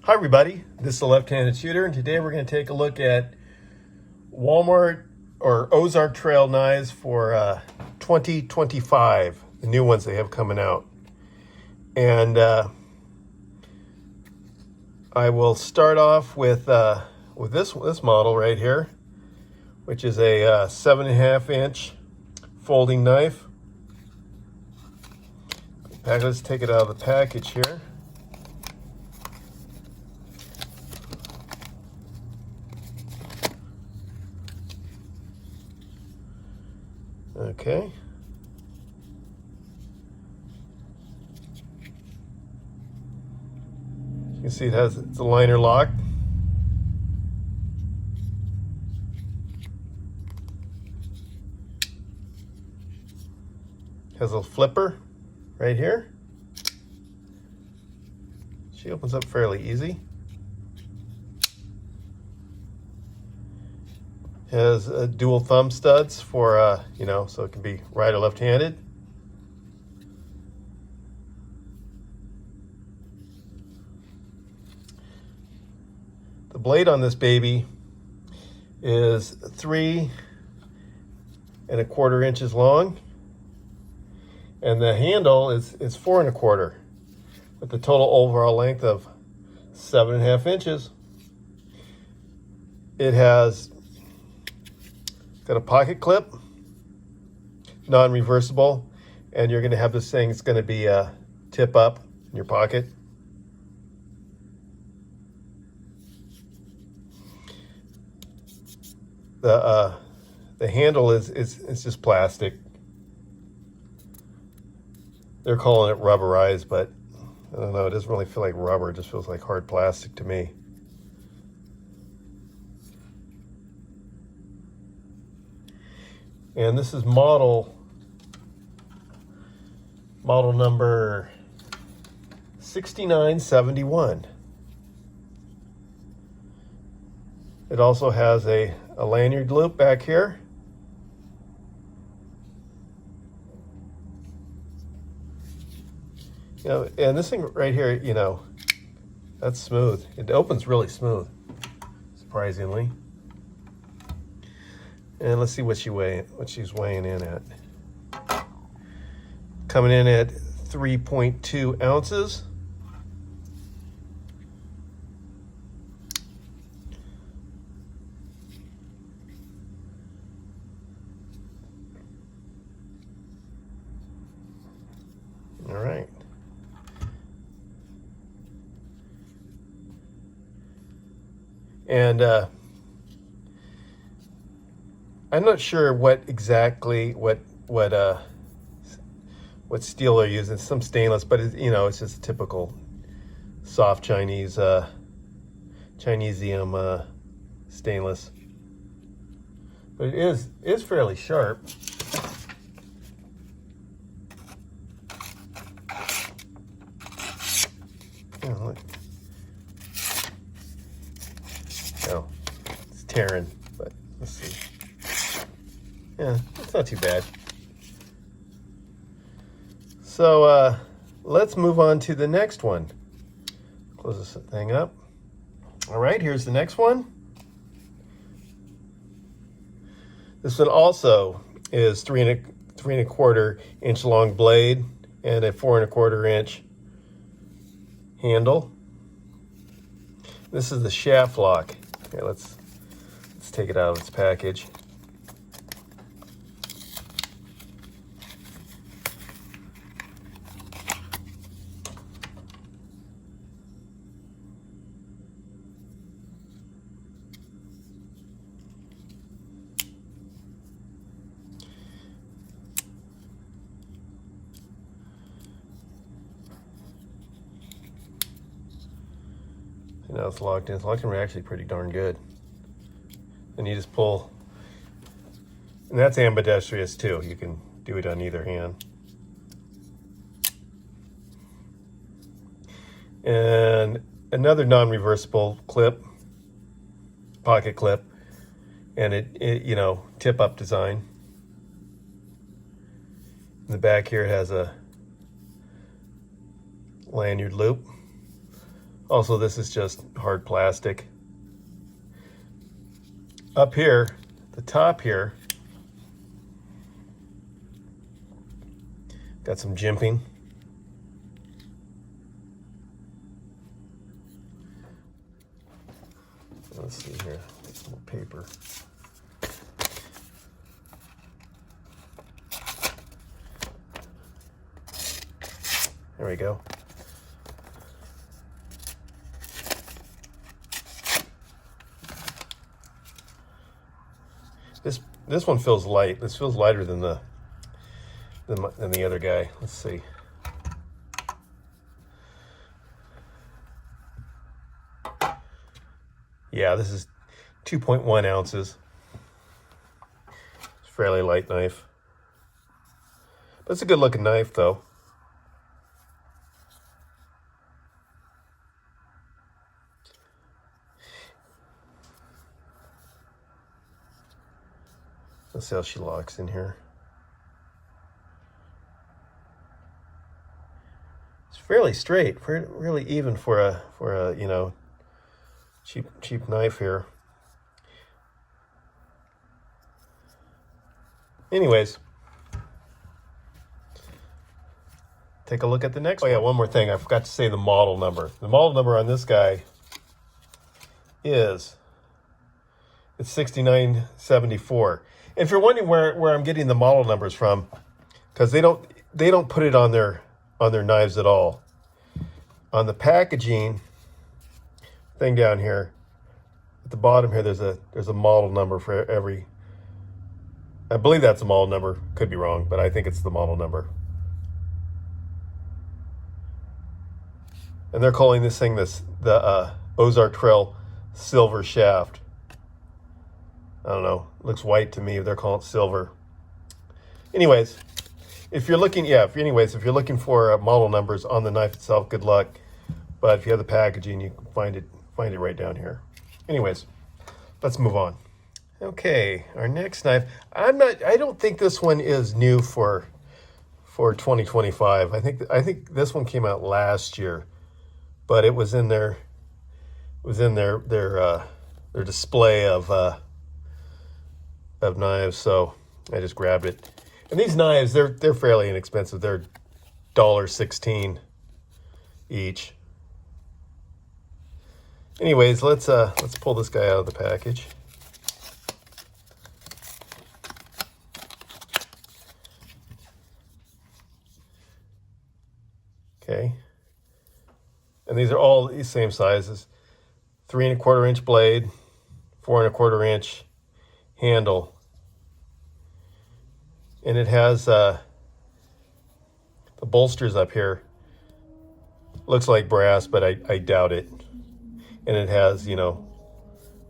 Hi everybody, this is the Left-Handed Shooter, and today we're going to take a look at Walmart or Ozark Trail knives for 2025, the new ones they have coming out. And I will start off with this model right here, which is a 7.5 inch folding knife. Let's take it out of the package here. Okay. You can see it's a liner lock. Has a flipper right here. She opens up fairly easy. Has dual thumb studs for, so it can be right or left-handed. The blade on this baby is 3¼ inches long, and the handle is 4¼ with the total overall length of 7.5 inches. It has got a pocket clip, non-reversible, and you're going to have this thing. It's going to be tip up in your pocket. The handle is just plastic. They're calling it rubberized, but I don't know. It doesn't really feel like rubber. It just feels like hard plastic to me. And this is model number 6971. It also has a lanyard loop back here. And this thing right here, that's smooth. It opens really smooth, surprisingly. And let's see what she's weighing in at. Coming in at 3.2 ounces. All right. And I'm not sure what steel they're using. Some stainless, but it's just a typical soft Chinesium stainless. But it is fairly sharp. Look. Oh, it's tearing, but let's see. Yeah, it's not too bad. So let's move on to the next one. Close this thing up. All right, here's the next one. This one also is 3¼ inch long blade and a 4¼ inch handle. This is the shaft lock. Okay, let's take it out of its package. Now it's locked in. It's locked in actually pretty darn good. And you just pull, and that's ambidextrous too. You can do it on either hand. And another non-reversible clip, pocket clip, and it tip up design. In the back here it has a lanyard loop. Also, this is just hard plastic. Up here, the top here, got some jimping. Let's see here, some more paper. There we go. This one feels light. This feels lighter than the other guy. Let's see. Yeah, this is 2.1 ounces. It's a fairly light knife. But it's a good looking knife though. Let's see how she locks in here. It's fairly straight, really even for a you know, cheap knife here. Anyways, take a look at the next one. Oh yeah, one more thing. I forgot to say the model number. The model number on this guy is, it's 6974. If you're wondering where I'm getting the model numbers from, because they don't put it on their knives at all. On the packaging thing down here, at the bottom here, there's a model number for every. I believe that's a model number. Could be wrong, but I think it's the model number. And they're calling this thing the Ozark Trail silver shaft. I don't know. It looks white to me. They're calling it silver. Anyways, if you're looking, if you're looking for model numbers on the knife itself, good luck. But if you have the packaging, you can find it right down here. Anyways, let's move on. Okay, our next knife. I don't think this one is new for 2025. I think this one came out last year, but it was in their display of knives, so I just grabbed it. And these knives, they're fairly inexpensive. They're $1.16 each. Anyways, let's pull this guy out of the package. Okay. And these are all the same sizes. 3 1/4 inch blade, 4 1/4 inch handle. And it has the bolsters up here. Looks like brass, but I doubt it. And it has, you know,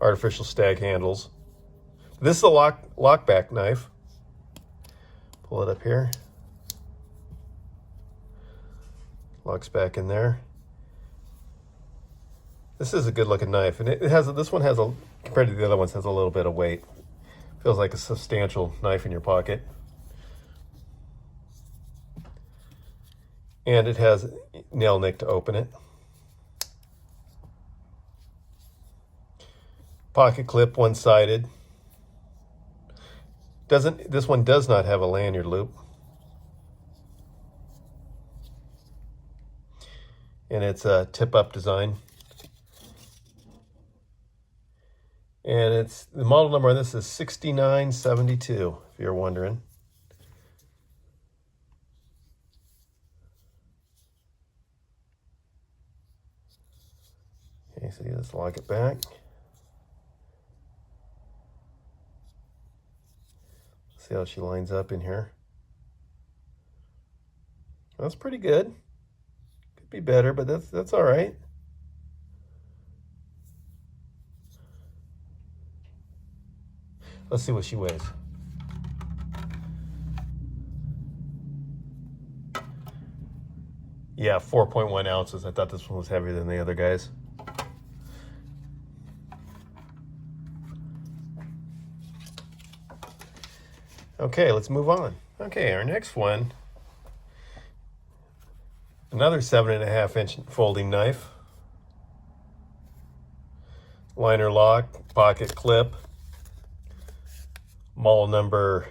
artificial stag handles. This is a lockback knife. Pull it up here. Locks back in there. This is a good looking knife, and this one has compared to the other ones, has a little bit of weight. Feels like a substantial knife in your pocket. And it has nail nick to open it. Pocket clip, one-sided. This one does not have a lanyard loop. And it's a tip-up design. And the model number on this is 6972, if you're wondering. Okay, so let's lock it back. See how she lines up in here. That's pretty good. Could be better, but that's all right. Let's see what she weighs. Yeah, 4.1 ounces. I thought this one was heavier than the other guys. Okay, let's move on. Okay, our next one, another 7.5 inch folding knife. liner lock, pocket clip, model number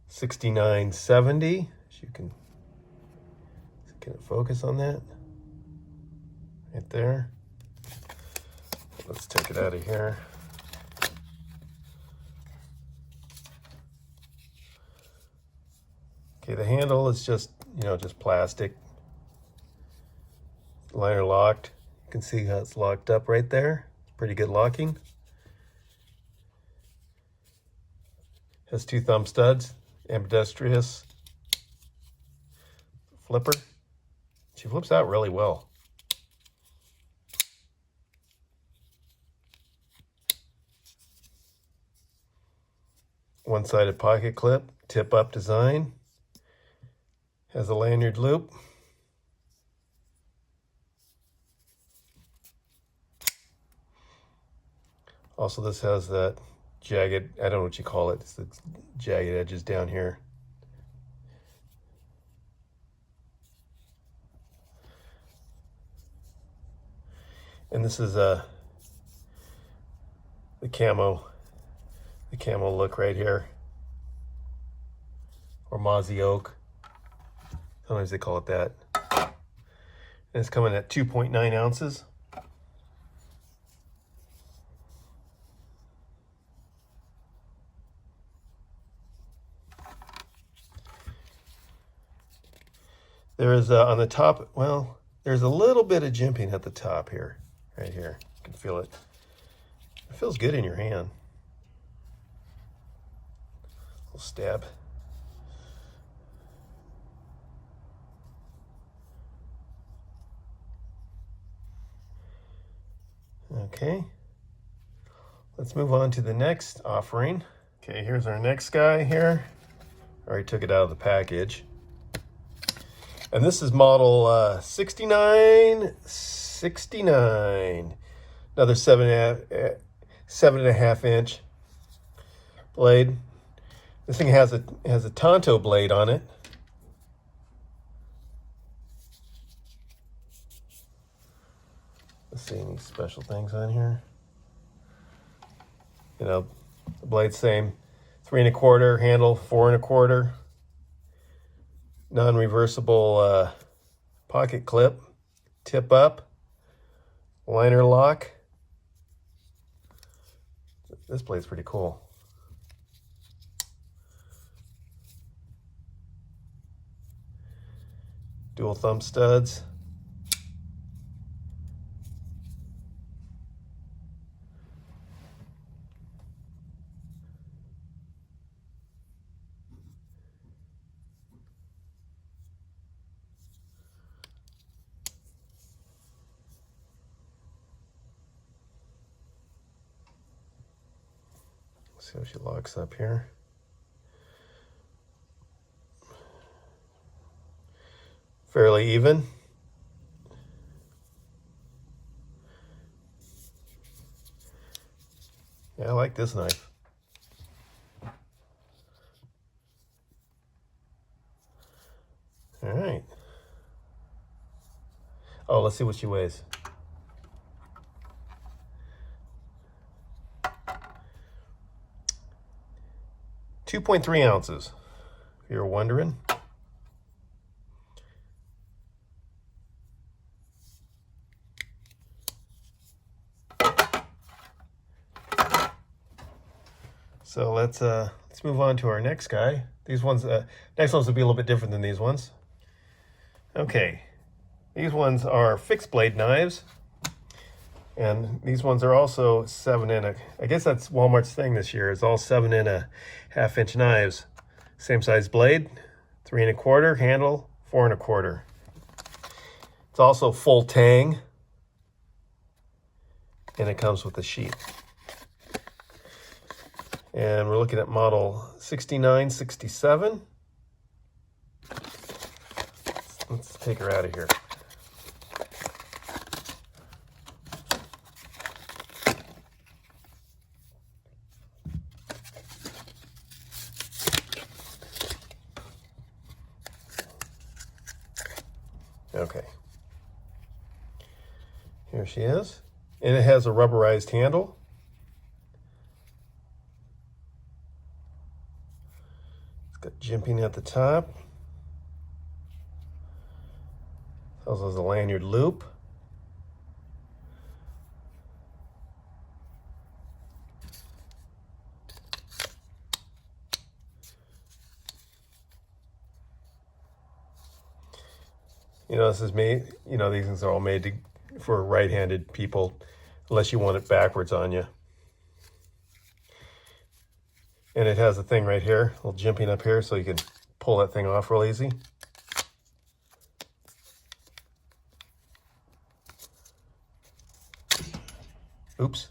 6970. As you can it focus on that? Right there. Let's take it out of here. Okay, the handle is just, just plastic. Liner locked. You can see how it's locked up right there. It's pretty good locking. Has 2 thumb studs, ambidextrous flipper. She flips out really well. One-sided pocket clip, tip-up design. Has a lanyard loop. Also, this has that jagged, I don't know what you call it, it's the jagged edges down here. And this is the camo look right here, or mozzie oak. Sometimes they call it that. And it's coming at 2.9 ounces. There is on the top, well, there's a little bit of jimping at the top here, right here. You can feel it. It feels good in your hand. A little stab. Okay, let's move on to the next offering. Okay, here's our next guy here. Already took it out of the package. And this is model 6969. Another 7.5 inch blade. This thing has a Tanto blade on it. Let's see any special things on here. The blade's same, 3 1/4 handle, 4 1/4. Non-reversible pocket clip, tip up, liner lock. This blade's pretty cool. Dual thumb studs. See how she locks up here. Fairly even. Yeah, I like this knife. All right. Oh, let's see what she weighs. .3 ounces, if you're wondering. So let's move on to our next guy. These ones, next ones will be a little bit different than these ones. Okay, these ones are fixed blade knives, and these ones are also 7 I guess that's Walmart's thing this year. It's all 7.5 inch knives, same size blade, 3 1/4 handle, 4 1/4. It's also full tang, and it comes with a sheath. And we're looking at model 6967. Let's take her out of here. Okay. Here she is. And it has a rubberized handle. It's got jimping at the top. It also has a lanyard loop. You know, this is made, you know, these things are all made for right-handed people, unless you want it backwards on you. And it has a thing right here, a little jimping up here, so you can pull that thing off real easy. Oops.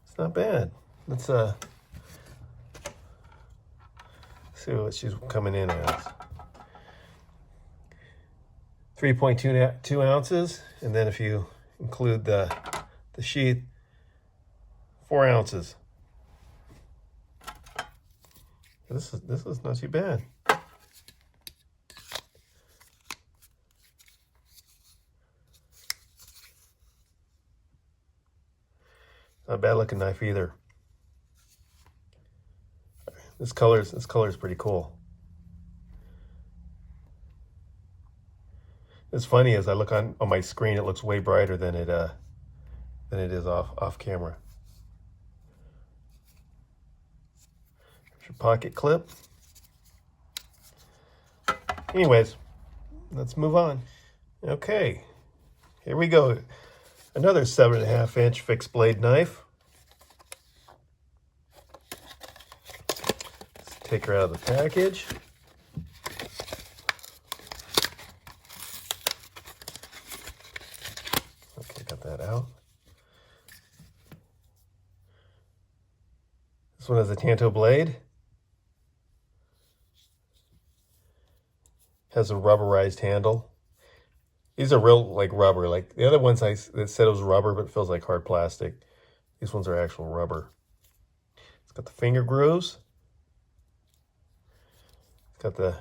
It's not bad. Let's see what she's coming in as. 3.2 ounces, and then if you include the sheath, 4 ounces. This is not too bad. Not a bad looking knife either. This color is pretty cool. It's funny, as I look on my screen, it looks way brighter than it is off camera. There's your pocket clip. Anyways, let's move on. Okay, here we go. Another 7.5 inch fixed blade knife. Let's take her out of the package. Okay, got that out. This one has a Tanto blade. Has a rubberized handle. These are real, like, rubber. Like the other ones that said it was rubber, but it feels like hard plastic. These ones are actual rubber. It's got the finger grooves. It's got the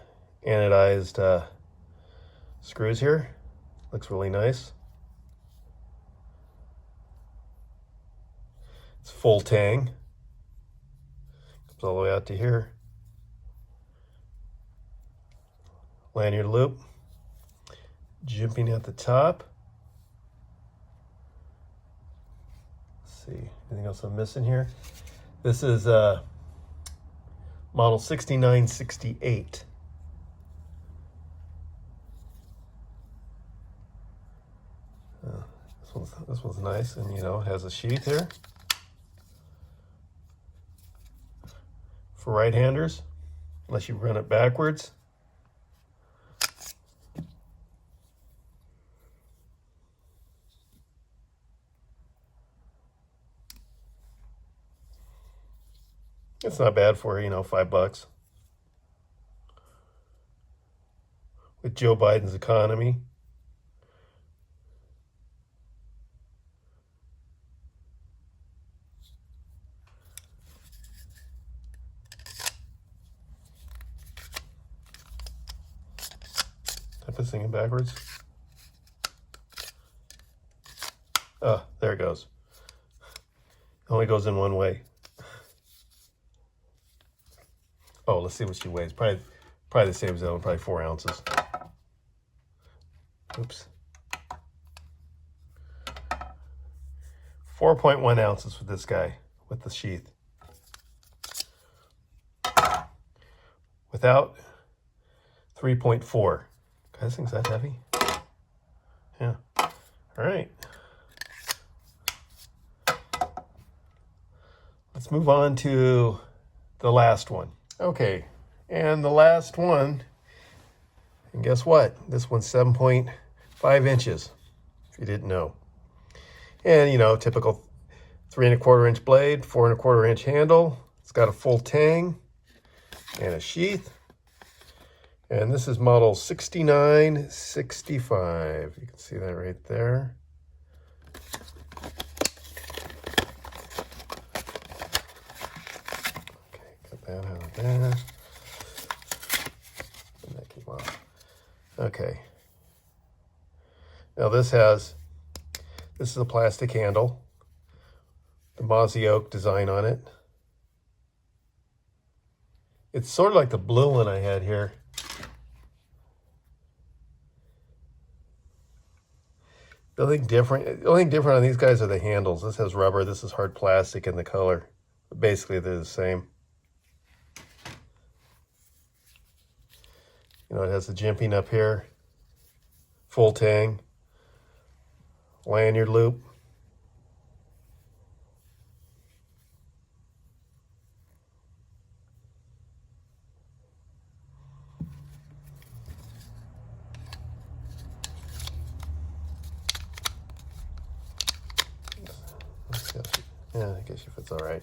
anodized screws here. Looks really nice. It's full tang. Comes all the way out to here. Lanyard loop. Jimping at the top. Let's see, anything else I'm missing here? This is model 6968. This one's nice, and you know, it has a sheath here for right-handers, unless you run it backwards. It's not bad for, you know, $5 with Joe Biden's economy. Did I put this thing in backwards? Oh, there it goes. It only goes in one way. Oh, let's see what she weighs. Probably the same as that one, probably 4 ounces. Oops. 4.1 ounces for this guy with the sheath. Without, 3.4. God, this thing's that heavy? Yeah. All right. Let's move on to the last one. Okay, and the last one, and guess what? This one's 7.5 inches, if you didn't know. And, you know, typical 3¼ inch blade, 4¼ inch handle. It's got a full tang and a sheath. And this is model 6965. You can see that right there. That out of there. And that came off. Okay. Now this is a plastic handle, the Mozzie oak design on it. It's sort of like the blue one I had here. The only thing different on these guys are the handles. This has rubber, this is hard plastic, and the color. But basically, they're the same. You know, it has the jimping up here, full tang, lanyard loop. Yeah, I guess if it's all right.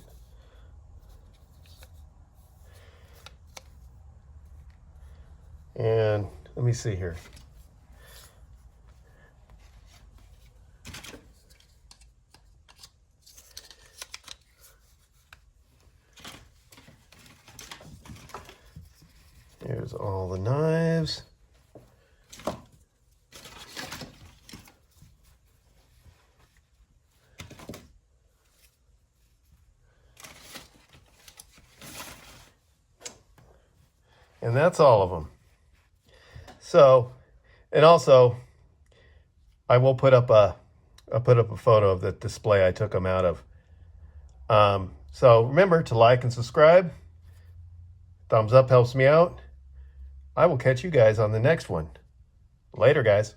And let me see here. Here's all the knives. And that's all of them. So, and also, I will put up I'll put up a photo of the display I took them out of. So remember to like and subscribe. Thumbs up helps me out. I will catch you guys on the next one. Later, guys.